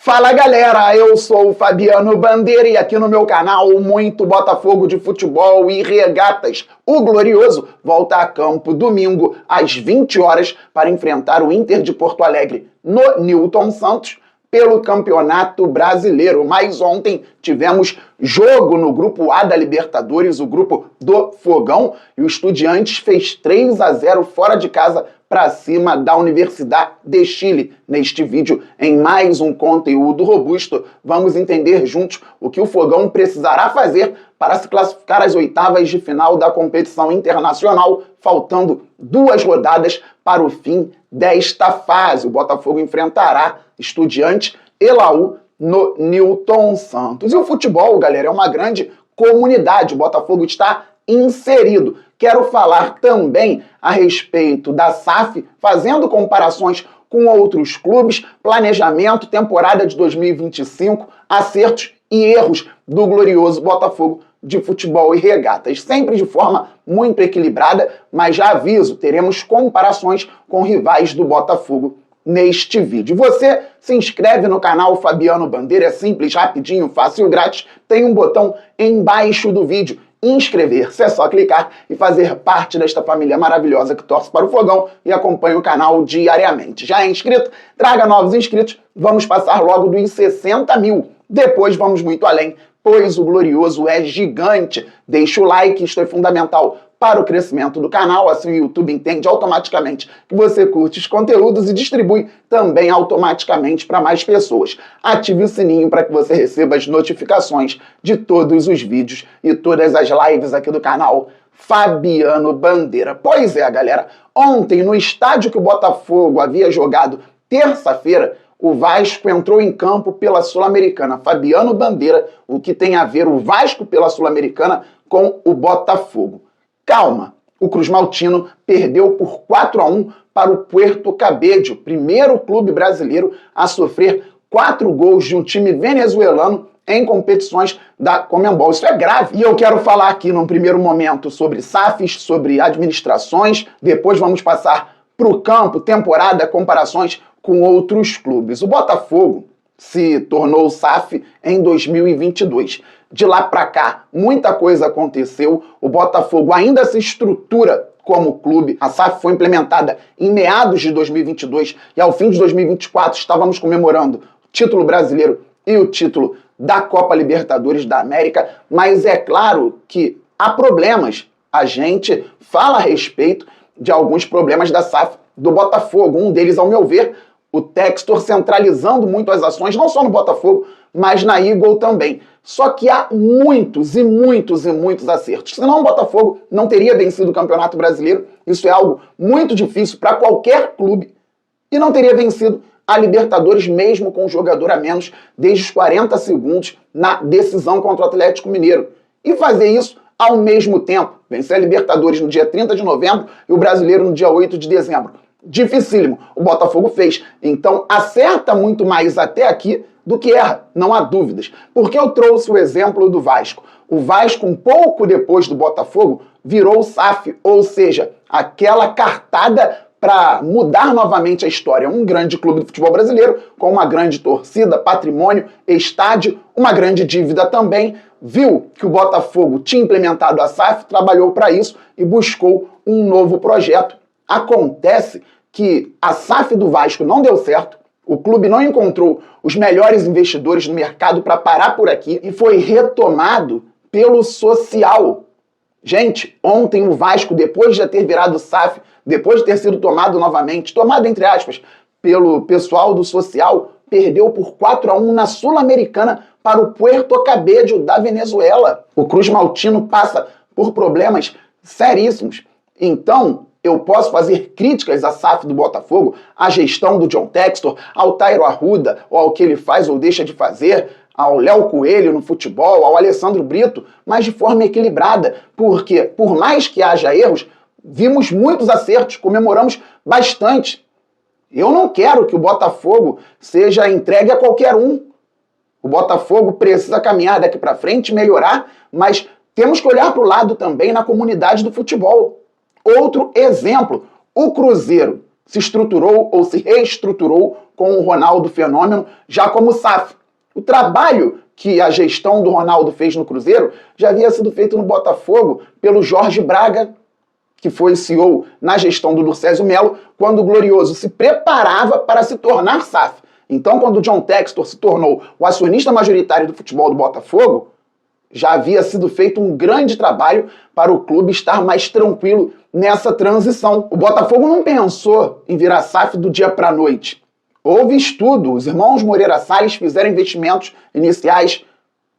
Fala galera, eu sou o Fabiano Bandeira e aqui no meu canal muito Botafogo de futebol e regatas. O Glorioso volta a campo domingo às 20 horas para enfrentar o Inter de Porto Alegre no Newton Santos pelo Campeonato Brasileiro. Mas ontem tivemos jogo no grupo A da Libertadores, o grupo do Fogão, e o Estudiantes fez 3-0 fora de casa para cima da Universidade de Chile. Neste vídeo, em mais um conteúdo robusto, vamos entender juntos o que o Fogão precisará fazer para se classificar às oitavas de final da competição internacional, faltando 2 rodadas para o fim desta fase. O Botafogo enfrentará Estudiantes e Laú no Newton Santos. E o futebol, galera, é uma grande comunidade. O Botafogo está inserido. Quero falar também a respeito da SAF, fazendo comparações com outros clubes, planejamento, temporada de 2025, acertos e erros do glorioso Botafogo de futebol e regatas. Sempre de forma muito equilibrada, mas já aviso, teremos comparações com rivais do Botafogo neste vídeo. Você se inscreve no canal Fabiano Bandeira, é simples, rapidinho, fácil, grátis. Tem um botão embaixo do vídeo. Inscrever-se, é só clicar e fazer parte desta família maravilhosa que torce para o Fogão e acompanha o canal diariamente. Já é inscrito? Traga novos inscritos, vamos passar logo dos 60 mil. Depois vamos muito além, pois o Glorioso é gigante. Deixa o like, isto é fundamental para o crescimento do canal, assim o YouTube entende automaticamente que você curte os conteúdos e distribui também automaticamente para mais pessoas. Ative o sininho para que você receba as notificações de todos os vídeos e todas as lives aqui do canal Fabiano Bandeira. Pois é, galera, ontem no estádio que o Botafogo havia jogado terça-feira, o Vasco entrou em campo pela Sul-Americana. Fabiano Bandeira, o que tem a ver o Vasco pela Sul-Americana com o Botafogo? Calma, o Cruz Maltino perdeu por 4-1 para o Puerto Cabello, primeiro clube brasileiro a sofrer 4 gols de um time venezuelano em competições da Conmebol. Isso é grave. E eu quero falar aqui num primeiro momento sobre SAFs, sobre administrações, depois vamos passar para o campo, temporada, comparações com outros clubes. O Botafogo se tornou SAF em 2022. De lá para cá, muita coisa aconteceu. O Botafogo ainda se estrutura como clube. A SAF foi implementada em meados de 2022 e ao fim de 2024 estávamos comemorando o título brasileiro e o título da Copa Libertadores da América. Mas é claro que há problemas. A gente fala a respeito de alguns problemas da SAF do Botafogo. Um deles, ao meu ver, o Textor centralizando muito as ações, não só no Botafogo, mas na Eagle também. Só que há muitos e muitos e muitos acertos. Senão o Botafogo não teria vencido o Campeonato Brasileiro. Isso é algo muito difícil para qualquer clube. E não teria vencido a Libertadores mesmo com um jogador a menos desde os 40 segundos na decisão contra o Atlético Mineiro. E fazer isso ao mesmo tempo. Vencer a Libertadores no dia 30 de novembro e o Brasileiro no dia 8 de dezembro. Dificílimo. O Botafogo fez. Então acerta muito mais até aqui do que erra, não há dúvidas. Porque eu trouxe o exemplo do Vasco. O Vasco, um pouco depois do Botafogo, virou o SAF, ou seja, aquela cartada para mudar novamente a história. Um grande clube de futebol brasileiro, com uma grande torcida, patrimônio, estádio, uma grande dívida também, viu que o Botafogo tinha implementado a SAF, trabalhou para isso e buscou um novo projeto. Acontece que a SAF do Vasco não deu certo, o clube não encontrou os melhores investidores no mercado para parar por aqui e foi retomado pelo social. Gente, ontem o Vasco, depois de já ter virado SAF, depois de ter sido tomado novamente, tomado entre aspas, pelo pessoal do social, perdeu por 4-1 na Sul-Americana para o Puerto Cabello da Venezuela. O Cruz Maltino passa por problemas seríssimos. Então, eu posso fazer críticas à SAF do Botafogo, à gestão do John Textor, ao Tairo Arruda, ou ao que ele faz ou deixa de fazer, ao Léo Coelho no futebol, ao Alessandro Brito, mas de forma equilibrada, porque, por mais que haja erros, vimos muitos acertos, comemoramos bastante. Eu não quero que o Botafogo seja entregue a qualquer um. O Botafogo precisa caminhar daqui para frente, melhorar, mas temos que olhar para o lado também na comunidade do futebol. Outro exemplo, o Cruzeiro. se estruturou ou se reestruturou com o Ronaldo Fenômeno, já como SAF. O trabalho que a gestão do Ronaldo fez no Cruzeiro já havia sido feito no Botafogo pelo Jorge Braga, que foi CEO na gestão do Durcésio Melo, quando o Glorioso se preparava para se tornar SAF. Então, quando o John Textor se tornou o acionista majoritário do futebol do Botafogo, já havia sido feito um grande trabalho para o clube estar mais tranquilo nessa transição. O Botafogo não pensou em virar SAF do dia para a noite. Houve estudo, os irmãos Moreira Salles fizeram investimentos iniciais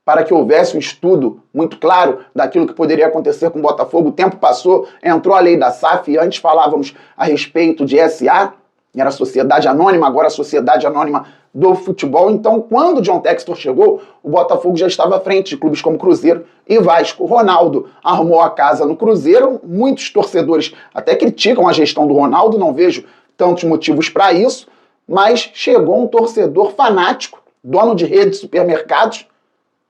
para que houvesse um estudo muito claro daquilo que poderia acontecer com o Botafogo. O tempo passou, entrou a lei da SAF, e antes falávamos a respeito de SA, era a Sociedade Anônima, agora a Sociedade Anônima do Futebol. Então, quando o John Textor chegou, o Botafogo já estava à frente de clubes como Cruzeiro e Vasco. O Ronaldo arrumou a casa no Cruzeiro, muitos torcedores até criticam a gestão do Ronaldo, não vejo tantos motivos para isso, mas chegou um torcedor fanático, dono de rede de supermercados,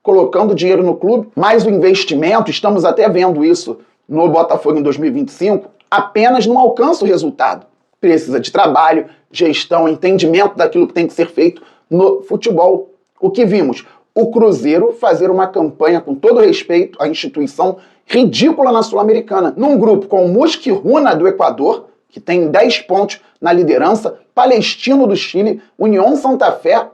colocando dinheiro no clube, mas o investimento, estamos até vendo isso no Botafogo em 2025, apenas não alcança o resultado. Precisa de trabalho, gestão, entendimento daquilo que tem que ser feito no futebol. O que vimos? O Cruzeiro fazer uma campanha, com todo respeito à instituição, ridícula na Sul-Americana, num grupo com o Mosquiruna do Equador, que tem 10 pontos na liderança, Palestino do Chile, União Santa Fé.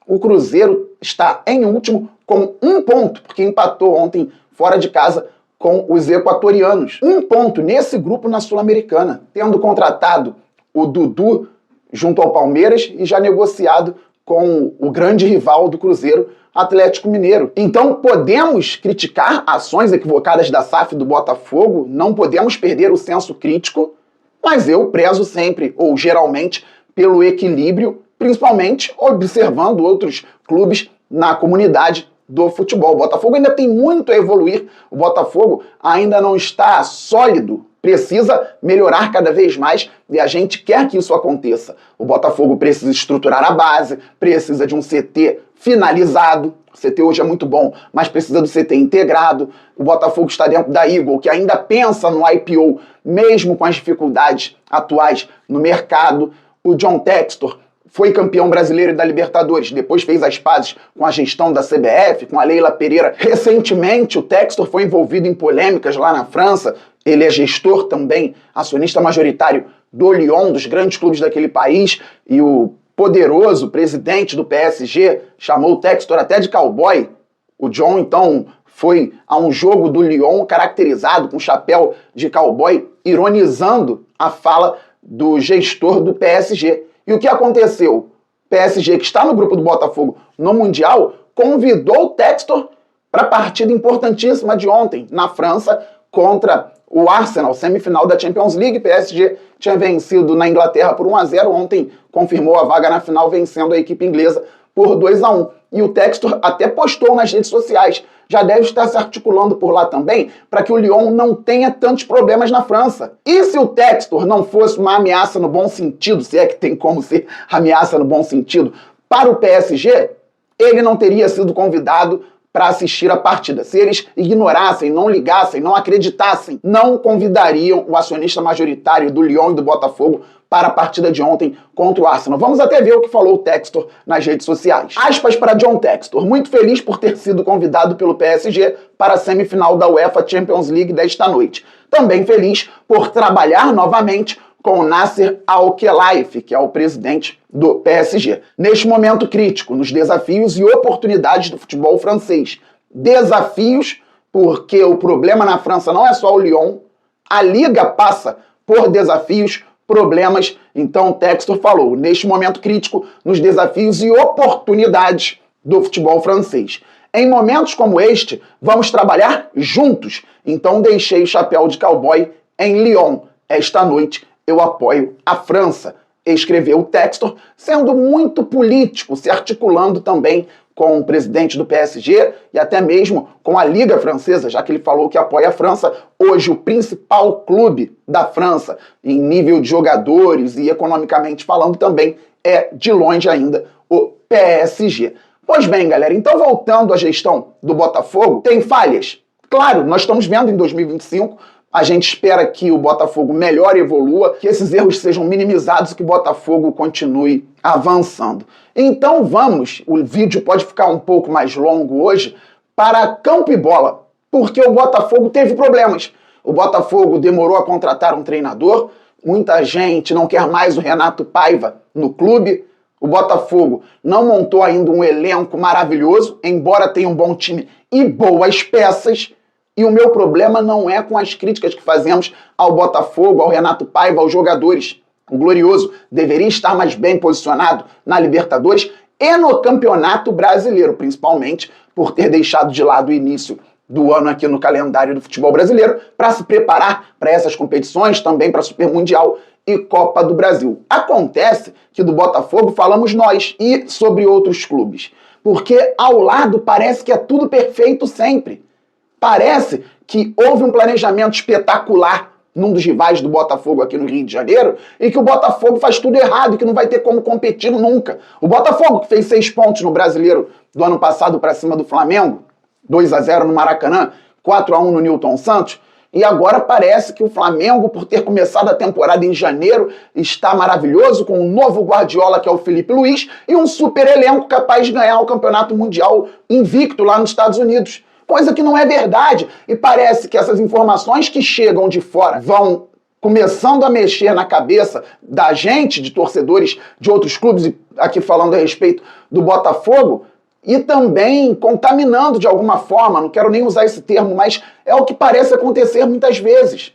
O Cruzeiro está em último com 1 ponto, porque empatou ontem fora de casa com os equatorianos. 1 ponto nesse grupo na Sul-Americana, tendo contratado o Dudu junto ao Palmeiras e já negociado com o grande rival do Cruzeiro, Atlético Mineiro. Então podemos criticar ações equivocadas da SAF do Botafogo, não podemos perder o senso crítico, mas eu prezo sempre, ou geralmente, pelo equilíbrio, principalmente observando outros clubes na comunidade do futebol. O Botafogo ainda tem muito a evoluir, o Botafogo ainda não está sólido, precisa melhorar cada vez mais e a gente quer que isso aconteça. O Botafogo precisa estruturar a base, precisa de um CT finalizado. O CT hoje é muito bom, mas precisa do CT integrado. O Botafogo está dentro da Eagle, que ainda pensa no IPO, mesmo com as dificuldades atuais no mercado. O John Textor foi campeão brasileiro da Libertadores, depois fez as pazes com a gestão da CBF, com a Leila Pereira. Recentemente, o Textor foi envolvido em polêmicas lá na França. Ele é gestor também, acionista majoritário do Lyon, dos grandes clubes daquele país, e o poderoso presidente do PSG chamou o Textor até de cowboy. O John, então, foi a um jogo do Lyon caracterizado com chapéu de cowboy, ironizando a fala do gestor do PSG. E o que aconteceu? O PSG, que está no grupo do Botafogo no Mundial, convidou o Textor para a partida importantíssima de ontem, na França, contra o Arsenal, semifinal da Champions League. PSG tinha vencido na Inglaterra por 1-0, ontem confirmou a vaga na final, vencendo a equipe inglesa por 2-1. E o Textor até postou nas redes sociais, já deve estar se articulando por lá também, para que o Lyon não tenha tantos problemas na França. E se o Textor não fosse uma ameaça no bom sentido, se é que tem como ser ameaça no bom sentido, para o PSG, ele não teria sido convidado para assistir a partida. Se eles ignorassem, não ligassem, não acreditassem, não convidariam o acionista majoritário do Lyon e do Botafogo para a partida de ontem contra o Arsenal. Vamos até ver o que falou o Textor nas redes sociais. Aspas para John Textor: muito feliz por ter sido convidado pelo PSG para a semifinal da UEFA Champions League desta noite. Também feliz por trabalhar novamente com o Nasser Al-Khelaifi, que é o presidente do PSG. Neste momento crítico, nos desafios e oportunidades do futebol francês. Desafios, porque o problema na França não é só o Lyon, a Liga passa por desafios, problemas. Então o Textor falou, neste momento crítico, nos desafios e oportunidades do futebol francês. Em momentos como este, vamos trabalhar juntos. Então deixei o chapéu de cowboy em Lyon. Esta noite eu apoio a França, escreveu o Textor, sendo muito político, se articulando também com o presidente do PSG e até mesmo com a Liga Francesa, já que ele falou que apoia a França, hoje o principal clube da França, em nível de jogadores e economicamente falando também, é de longe ainda o PSG. Pois bem, galera, então voltando à gestão do Botafogo, tem falhas? Claro, nós estamos vendo em 2025 A gente espera que o Botafogo melhore e evolua, que esses erros sejam minimizados e que o Botafogo continue avançando. Então vamos, o vídeo pode ficar um pouco mais longo hoje, para campo e bola, porque o Botafogo teve problemas. O Botafogo demorou a contratar um treinador, muita gente não quer mais o Renato Paiva no clube. O Botafogo não montou ainda um elenco maravilhoso, embora tenha um bom time e boas peças. E o meu problema não é com as críticas que fazemos ao Botafogo, ao Renato Paiva, aos jogadores. O Glorioso deveria estar mais bem posicionado na Libertadores e no Campeonato Brasileiro, principalmente por ter deixado de lado o início do ano aqui no calendário do futebol brasileiro para se preparar para essas competições, também para Super Mundial e Copa do Brasil. Acontece que do Botafogo falamos nós e sobre outros clubes, porque ao lado parece que é tudo perfeito sempre. Parece que houve um planejamento espetacular num dos rivais do Botafogo aqui no Rio de Janeiro e que o Botafogo faz tudo errado e que não vai ter como competir nunca. O Botafogo, que fez 6 pontos no Brasileiro do ano passado para cima do Flamengo, 2-0 no Maracanã, 4-1 no Newton Santos, e agora parece que o Flamengo, por ter começado a temporada em janeiro, está maravilhoso com um novo Guardiola, que é o Felipe Luiz, e um super elenco capaz de ganhar o Campeonato Mundial invicto lá nos Estados Unidos. Coisa que não é verdade, e parece que essas informações que chegam de fora vão começando a mexer na cabeça da gente, de torcedores de outros clubes, e aqui falando a respeito do Botafogo, e também contaminando de alguma forma, não quero nem usar esse termo, mas é o que parece acontecer muitas vezes.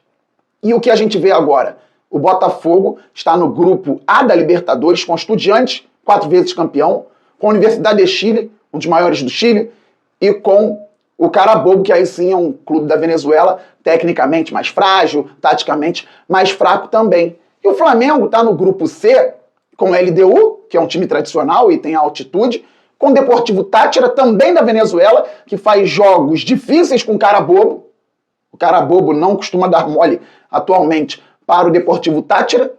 E o que a gente vê agora? O Botafogo está no grupo A da Libertadores, com Estudiantes, 4 vezes campeão, com a Universidade de Chile, um dos maiores do Chile, e com o Carabobo, que aí sim é um clube da Venezuela, tecnicamente mais frágil, taticamente mais fraco também. E o Flamengo está no grupo C, com a LDU, que é um time tradicional e tem altitude, com o Deportivo Táchira, também da Venezuela, que faz jogos difíceis com o Carabobo. O Carabobo não costuma dar mole atualmente para o Deportivo Táchira.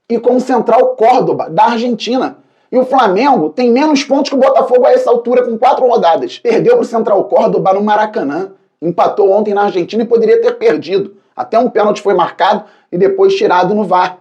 E com o Central Córdoba, da Argentina. E o Flamengo tem menos pontos que o Botafogo a essa altura, com 4 rodadas. Perdeu para o Central Córdoba no Maracanã. Empatou ontem na Argentina e poderia ter perdido. Até um pênalti foi marcado e depois tirado no VAR.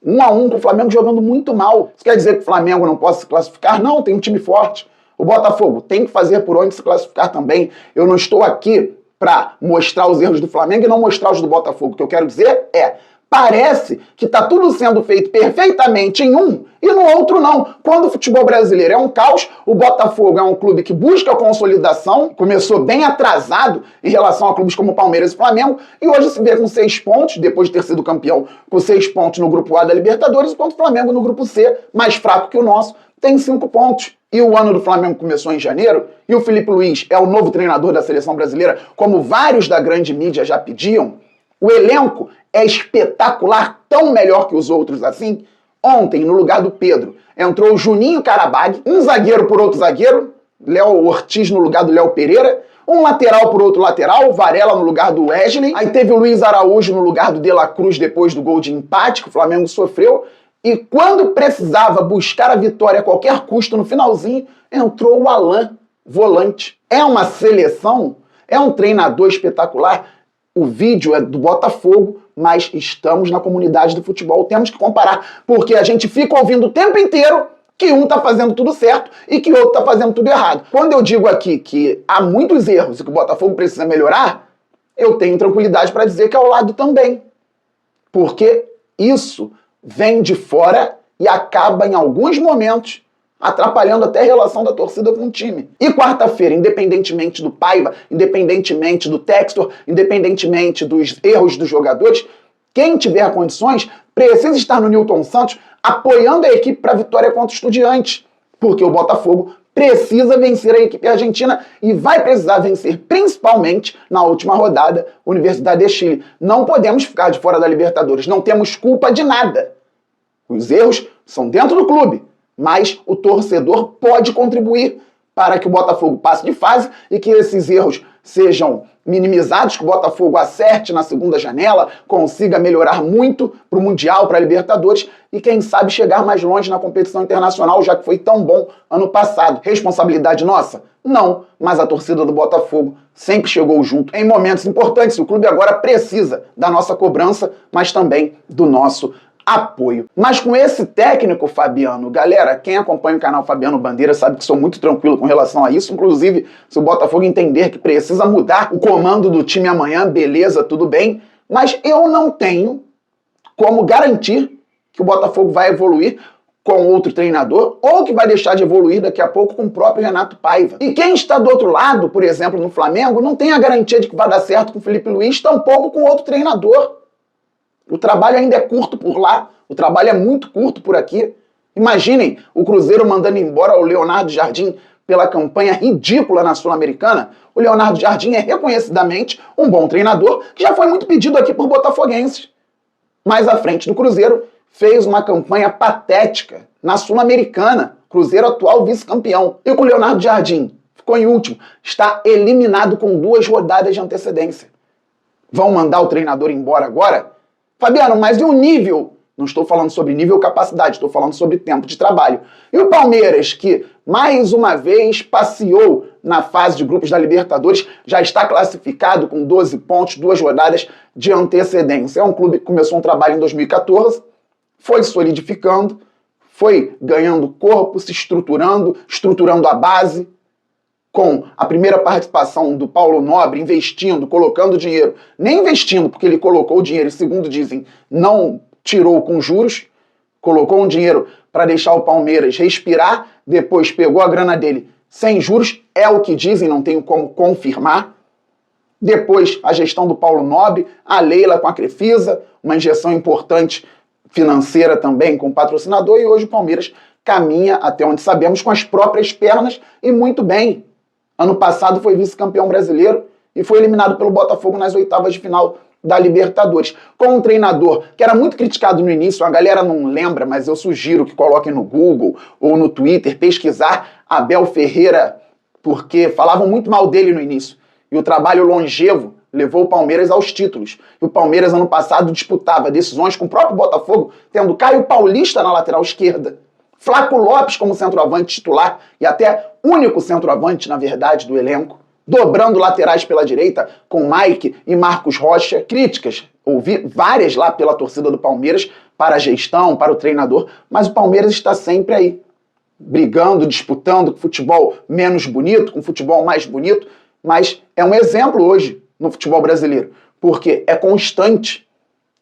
1-1 com o Flamengo jogando muito mal. Isso quer dizer que o Flamengo não possa se classificar? Não, tem um time forte. O Botafogo tem que fazer por onde se classificar também. Eu não estou aqui para mostrar os erros do Flamengo e não mostrar os do Botafogo. O que eu quero dizer é, parece que está tudo sendo feito perfeitamente em um e no outro não. Quando o futebol brasileiro é um caos, o Botafogo é um clube que busca a consolidação, começou bem atrasado em relação a clubes como Palmeiras e Flamengo, e hoje se vê com 6 pontos, depois de ter sido campeão, com 6 pontos no grupo A da Libertadores, enquanto o Flamengo no grupo C, mais fraco que o nosso, tem 5 pontos. E o ano do Flamengo começou em janeiro, e o Felipe Luiz é o novo treinador da seleção brasileira, como vários da grande mídia já pediam. O elenco é espetacular, tão melhor que os outros assim. Ontem, no lugar do Pedro, entrou o Juninho Carabag, um zagueiro por outro zagueiro, Léo Ortiz no lugar do Léo Pereira, um lateral por outro lateral, Varela no lugar do Wesley, aí teve o Luiz Araújo no lugar do De La Cruz depois do gol de empate que o Flamengo sofreu, e quando precisava buscar a vitória a qualquer custo no finalzinho, entrou o Alain, volante. É uma seleção, é um treinador espetacular. O vídeo é do Botafogo, mas estamos na comunidade do futebol, temos que comparar, porque a gente fica ouvindo o tempo inteiro que um tá fazendo tudo certo e que o outro tá fazendo tudo errado. Quando eu digo aqui que há muitos erros e que o Botafogo precisa melhorar, eu tenho tranquilidade para dizer que é ao lado também. Porque isso vem de fora e acaba em alguns momentos atrapalhando até a relação da torcida com o time. E quarta-feira, independentemente do Paiva, independentemente do Textor, independentemente dos erros dos jogadores, quem tiver condições precisa estar no Newton Santos apoiando a equipe para a vitória contra o Estudiantes, porque o Botafogo precisa vencer a equipe argentina e vai precisar vencer principalmente na última rodada Universidade de Chile. Não podemos ficar de fora da Libertadores, não temos culpa de nada. Os erros são dentro do clube, mas o torcedor pode contribuir para que o Botafogo passe de fase e que esses erros sejam minimizados, que o Botafogo acerte na segunda janela, consiga melhorar muito para o Mundial, para a Libertadores e quem sabe chegar mais longe na competição internacional, já que foi tão bom ano passado. Responsabilidade nossa? Não, mas a torcida do Botafogo sempre chegou junto em momentos importantes. O clube agora precisa da nossa cobrança, mas também do nosso apoio. Mas com esse técnico, Fabiano, galera, quem acompanha o canal Fabiano Bandeira sabe que sou muito tranquilo com relação a isso. Inclusive, se o Botafogo entender que precisa mudar o comando do time amanhã, beleza, tudo bem. Mas eu não tenho como garantir que o Botafogo vai evoluir com outro treinador ou que vai deixar de evoluir daqui a pouco com o próprio Renato Paiva. E quem está do outro lado, por exemplo, no Flamengo, não tem a garantia de que vai dar certo com o Felipe Luiz, tampouco com outro treinador. O trabalho ainda é curto por lá, o trabalho é muito curto por aqui. Imaginem o Cruzeiro mandando embora o Leonardo Jardim pela campanha ridícula na Sul-Americana. O Leonardo Jardim é reconhecidamente um bom treinador, que já foi muito pedido aqui por botafoguenses. Mais à frente do Cruzeiro, fez uma campanha patética na Sul-Americana. Cruzeiro atual vice-campeão. E com o Leonardo Jardim ficou em último. Está eliminado com 2 rodadas de antecedência. Vão mandar o treinador embora agora? Fabiano, mas e o nível? Não estou falando sobre nível capacidade, estou falando sobre tempo de trabalho. E o Palmeiras, que mais uma vez passeou na fase de grupos da Libertadores, já está classificado com 12 pontos, 2 rodadas de antecedência. É um clube que começou um trabalho em 2014, foi solidificando, foi ganhando corpo, se estruturando a base, com a primeira participação do Paulo Nobre, investindo, colocando dinheiro, nem investindo porque ele colocou o dinheiro, e segundo dizem, não tirou com juros, colocou um dinheiro para deixar o Palmeiras respirar, depois pegou a grana dele sem juros, é o que dizem, não tenho como confirmar. Depois a gestão do Paulo Nobre, a Leila com a Crefisa, uma injeção importante financeira também com o patrocinador, e hoje o Palmeiras caminha, até onde sabemos, com as próprias pernas e muito bem. Ano passado foi vice-campeão brasileiro e foi eliminado pelo Botafogo nas oitavas de final da Libertadores. Com um treinador que era muito criticado no início, a galera não lembra, mas eu sugiro que coloquem no Google ou no Twitter, pesquisar Abel Ferreira, porque falavam muito mal dele no início. E o trabalho longevo levou o Palmeiras aos títulos. E o Palmeiras, ano passado, disputava decisões com o próprio Botafogo, tendo Caio Paulista na lateral esquerda, Flaco Lopes como centroavante titular e até único centroavante, na verdade, do elenco, dobrando laterais pela direita com Mike e Marcos Rocha. Críticas, ouvi várias lá pela torcida do Palmeiras para a gestão, para o treinador, mas o Palmeiras está sempre aí, brigando, disputando com futebol menos bonito, com futebol mais bonito, mas é um exemplo hoje no futebol brasileiro, porque é constante.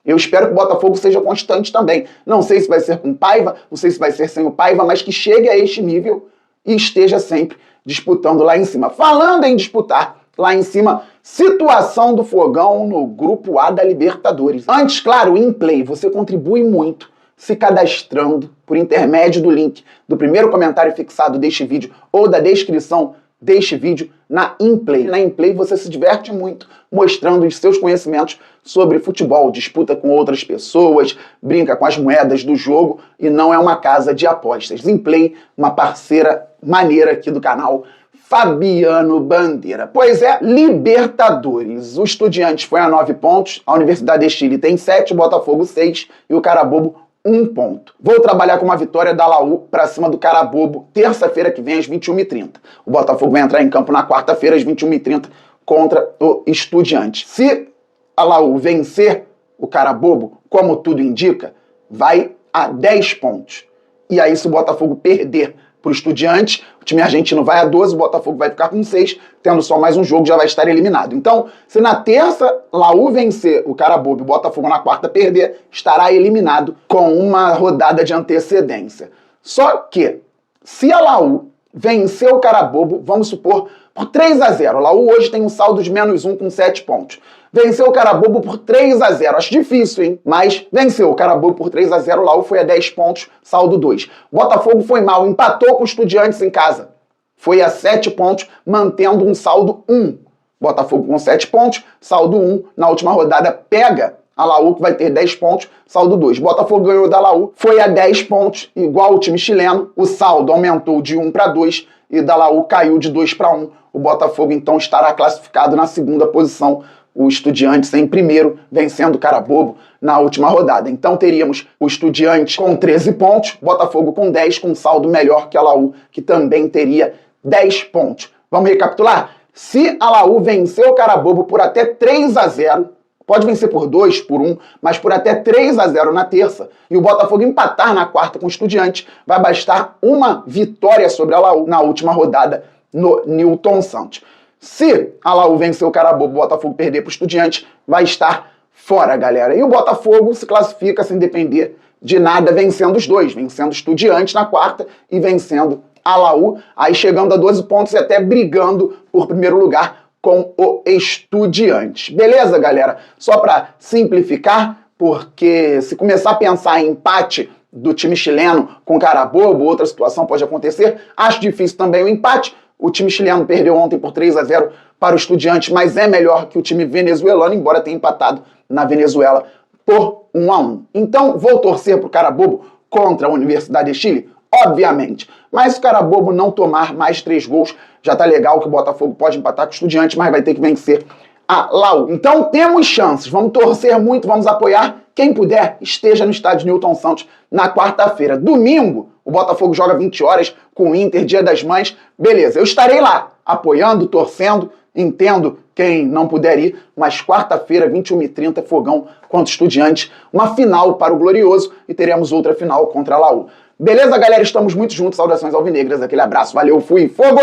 Eu espero que o Botafogo seja constante também. Não sei se vai ser com Paiva, não sei se vai ser sem o Paiva, mas que chegue a este nível e esteja sempre disputando lá em cima. Falando em disputar lá em cima, situação do Fogão no Grupo A da Libertadores. Antes, claro, em Play, você contribui muito se cadastrando por intermédio do link do primeiro comentário fixado deste vídeo ou da descrição deste vídeo na Inplay. Na Inplay você se diverte muito mostrando os seus conhecimentos sobre futebol, disputa com outras pessoas, brinca com as moedas do jogo e não é uma casa de apostas. Inplay, uma parceira maneira aqui do canal Fabiano Bandeira. Pois é, Libertadores. O Estudiantes foi a 9 pontos, a Universidade de Chile tem 7, o Botafogo 6 e o Carabobo 1 ponto. Vou trabalhar com uma vitória da Laú para cima do Carabobo terça-feira que vem às 21h30. O Botafogo vai entrar em campo na quarta-feira às 21h30 contra o Estudiantes. Se a Laú vencer o Carabobo, como tudo indica, vai a 10 pontos. E aí, se o Botafogo perder para o Estudiantes, o time argentino vai a 12, o Botafogo vai ficar com 6, tendo só mais um jogo, já vai estar eliminado. Então, se na terça Laú vencer o Carabobo e o Botafogo na quarta perder, estará eliminado com uma rodada de antecedência. Só que, se a Laú vencer o Carabobo, vamos supor, por 3-0, a Laú hoje tem um saldo de -1 com 7 pontos. Venceu o Carabobo por 3-0. Acho difícil, hein? Mas venceu o Carabobo por 3-0. O Laú foi a 10 pontos, saldo 2. Botafogo foi mal, empatou com o Estudiantes em casa. Foi a 7 pontos, mantendo um saldo 1. Botafogo com 7 pontos, saldo 1. Na última rodada pega A Laú que vai ter 10 pontos, saldo 2. Botafogo ganhou da Laú, foi a 10 pontos, igual o time chileno. O saldo aumentou de 1 para 2 e da Laú caiu de 2 para 1. O Botafogo então estará classificado na segunda posição. O Estudiantes em primeiro, vencendo o Carabobo na última rodada. Então teríamos o Estudiantes com 13 pontos, Botafogo com 10, com saldo melhor que a Laú, que também teria 10 pontos. Vamos recapitular? Se a Laú vencer o Carabobo por até 3-0, pode vencer por 2, por 1, mas por até 3-0 na terça, e o Botafogo empatar na quarta com o Estudiantes, vai bastar uma vitória sobre a Laú na última rodada no Newton Santos. Se a Laú vencer o Carabobo, o Botafogo perder para o Estudiantes, vai estar fora, galera. E o Botafogo se classifica sem depender de nada, vencendo os dois, vencendo o Estudiantes na quarta e vencendo a Laú, aí chegando a 12 pontos e até brigando por primeiro lugar com o Estudiantes. Beleza, galera? Só para simplificar, porque se começar a pensar em empate do time chileno com Carabobo, outra situação pode acontecer, acho difícil também o empate. O time chileno perdeu ontem por 3-0 para o Estudiantes, mas é melhor que o time venezuelano, embora tenha empatado na Venezuela por 1-1. Então, vou torcer para o Carabobo contra a Universidade de Chile? Obviamente. Mas se o Carabobo não tomar mais 3 gols, já tá legal que o Botafogo pode empatar com o Estudiantes, mas vai ter que vencer a Laú. Então temos chances, vamos torcer muito, vamos apoiar. Quem puder, esteja no estádio Newton Santos na quarta-feira. Domingo, o Botafogo joga 20 horas com o Inter, Dia das Mães. Beleza, eu estarei lá, apoiando, torcendo, entendo quem não puder ir, mas quarta-feira, 21h30, Fogão contra Estudiantes, uma final para o Glorioso e teremos outra final contra a Laú. Beleza, galera? Estamos muito juntos. Saudações alvinegras, aquele abraço, valeu, fui, fogo!